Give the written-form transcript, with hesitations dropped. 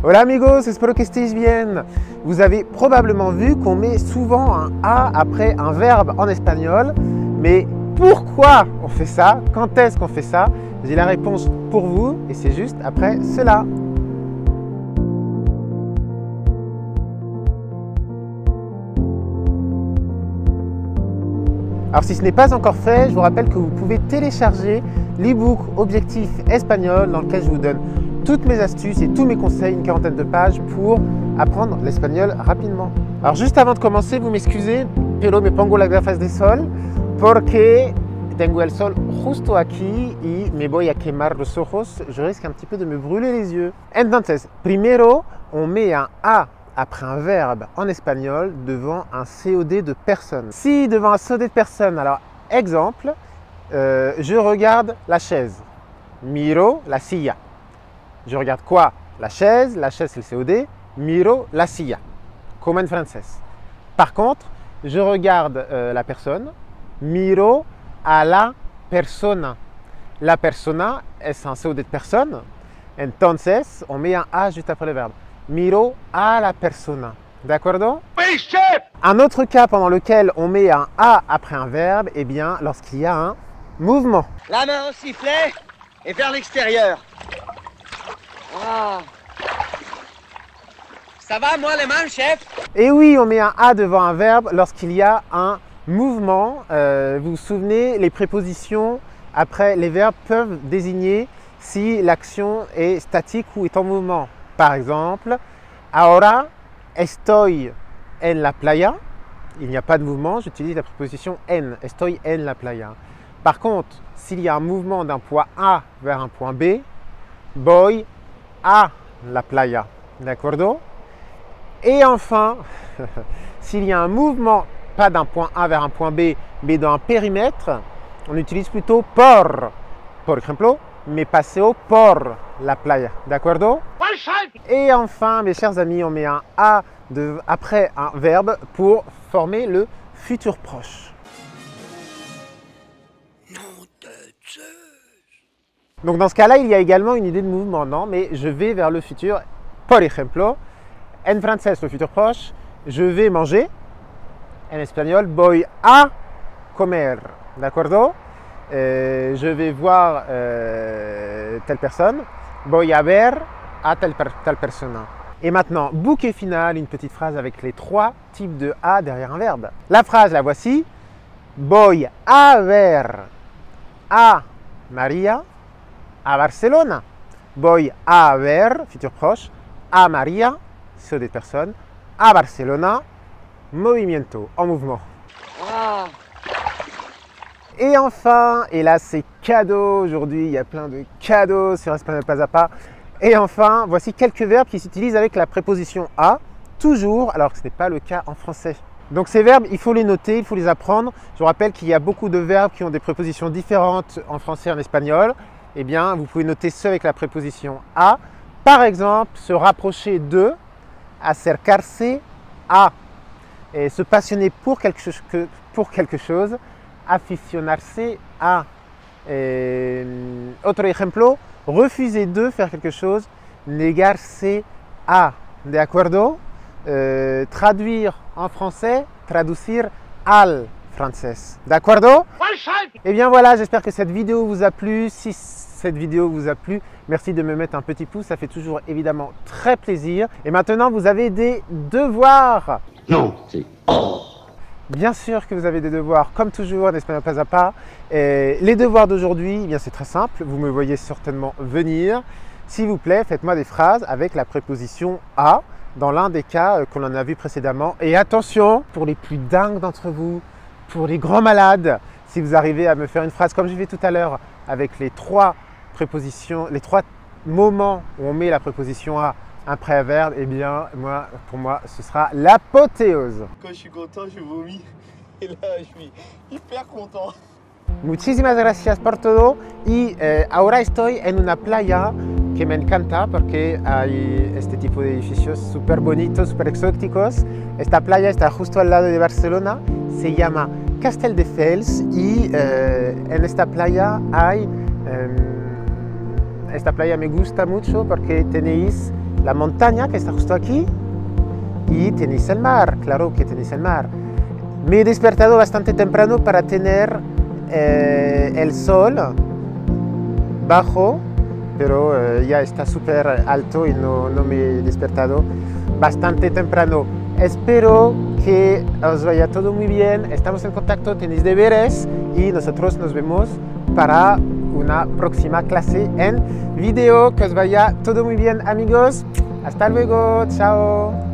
Hola amigos, espero que estéis bien. Vous avez probablement vu qu'on met souvent un A après un verbe en espagnol, mais pourquoi on fait ça? Quand est-ce qu'on fait ça? J'ai la réponse pour vous et c'est juste après cela. Alors si ce n'est pas encore fait, je vous rappelle que vous pouvez télécharger l'e-book Objectif Espagnol dans lequel je vous donne toutes mes astuces et tous mes conseils, une quarantaine de pages pour apprendre l'espagnol rapidement. Alors juste avant de commencer, vous m'excusez, pero me pongo las gafas de sol porque tengo el sol justo aquí y me voy a quemar los ojos. Je risque un petit peu de me brûler les yeux. Entonces, primero, on met un A après un verbe en espagnol devant un COD de personne. Si devant un COD de personne, alors exemple, je regarde la chaise. Miro la silla. Je regarde quoi? La chaise c'est le COD. Miro la silla, comme en français. Par contre, je regarde la personne. Miro a la persona. La persona est un COD de personne. Entonces, on met un A juste après le verbe. Miro a la persona. D'accordo? Oui, chef! Un autre cas pendant lequel on met un A après un verbe, eh bien, lorsqu'il y a un mouvement. La main au sifflet et vers l'extérieur. Ah. Ça va, moi, les mains, chef? Et oui, on met un A devant un verbe lorsqu'il y a un mouvement. Vous vous souvenez, les prépositions après les verbes peuvent désigner si l'action est statique ou est en mouvement. Par exemple, ahora estoy en la playa. Il n'y a pas de mouvement, j'utilise la préposition en. Estoy en la playa. Par contre, s'il y a un mouvement d'un point A vers un point B, voy a la playa. D'accordo? Et enfin, s'il y a un mouvement, pas d'un point A vers un point B, mais dans un périmètre, on utilise plutôt por ejemplo, me paseo por la playa. D'accordo? Oui, chef! Et enfin, mes chers amis, on met un A après un verbe pour former le futur proche. Donc dans ce cas-là, il y a également une idée de mouvement, non? Mais je vais vers le futur. Por ejemplo, en français, le futur proche, je vais manger. En espagnol, voy a comer. D'accordo? Je vais voir telle personne. Voy a ver a tal persona. Et maintenant, bouquet final, une petite phrase avec les trois types de A derrière un verbe. La phrase, la voici. Voy a ver a Maria à Barcelona. Voy a ver, futur proche, a Maria, sur des personnes, à Barcelona, movimiento, en mouvement. Ah. Et enfin, et là c'est cadeau, aujourd'hui il y a plein de cadeaux sur Espagnol Pas à Pas. Et enfin, voici quelques verbes qui s'utilisent avec la préposition a, toujours, alors que ce n'est pas le cas en français. Donc ces verbes, il faut les noter, il faut les apprendre. Je vous rappelle qu'il y a beaucoup de verbes qui ont des prépositions différentes en français et en espagnol. Eh bien, vous pouvez noter ceux avec la préposition a. Par exemple, se rapprocher de, acercarse a. Et se passionner pour quelque chose, aficionarse a. Otro ejemplo, refuser de faire quelque chose, negarse a. De acuerdo? Traduire en français, traducir al francés. D'accordo? Oui, chef! Et bien voilà, j'espère que cette vidéo vous a plu. Si cette vidéo vous a plu, merci de me mettre un petit pouce, ça fait toujours évidemment très plaisir. Et maintenant, vous avez des devoirs. Non, c'est... Bien sûr que vous avez des devoirs, comme toujours en Espagnol Pas à Pas. Et les devoirs d'aujourd'hui, eh bien c'est très simple, vous me voyez certainement venir. S'il vous plaît, faites-moi des phrases avec la préposition a dans l'un des cas qu'on en a vu précédemment. Et attention, pour les plus dingues d'entre vous, pour les grands malades, si vous arrivez à me faire une phrase comme j'ai fait tout à l'heure avec les trois prépositions, les trois moments où on met la préposition a après un verbe, eh bien pour moi, ce sera l'apothéose. Quand je suis content, je vomis. Et là, je suis hyper content. Muchísimas gracias por todo y ahora estoy en una playa que me encanta porque hay este tipo de edificios súper bonitos, súper exóticos. Esta playa está justo al lado de Barcelona, se llama Castelldefels y en esta playa esta playa me gusta mucho porque tenéis la montaña que está justo aquí y tenéis el mar, claro que tenéis el mar. Me he despertado bastante temprano para tener el sol bajo, pero ya está súper alto y no me he despertado bastante temprano. Espero que os vaya todo muy bien, estamos en contacto, tenéis deberes y nosotros nos vemos para una próxima clase en vídeo. Que os vaya todo muy bien, amigos. Hasta luego, chao.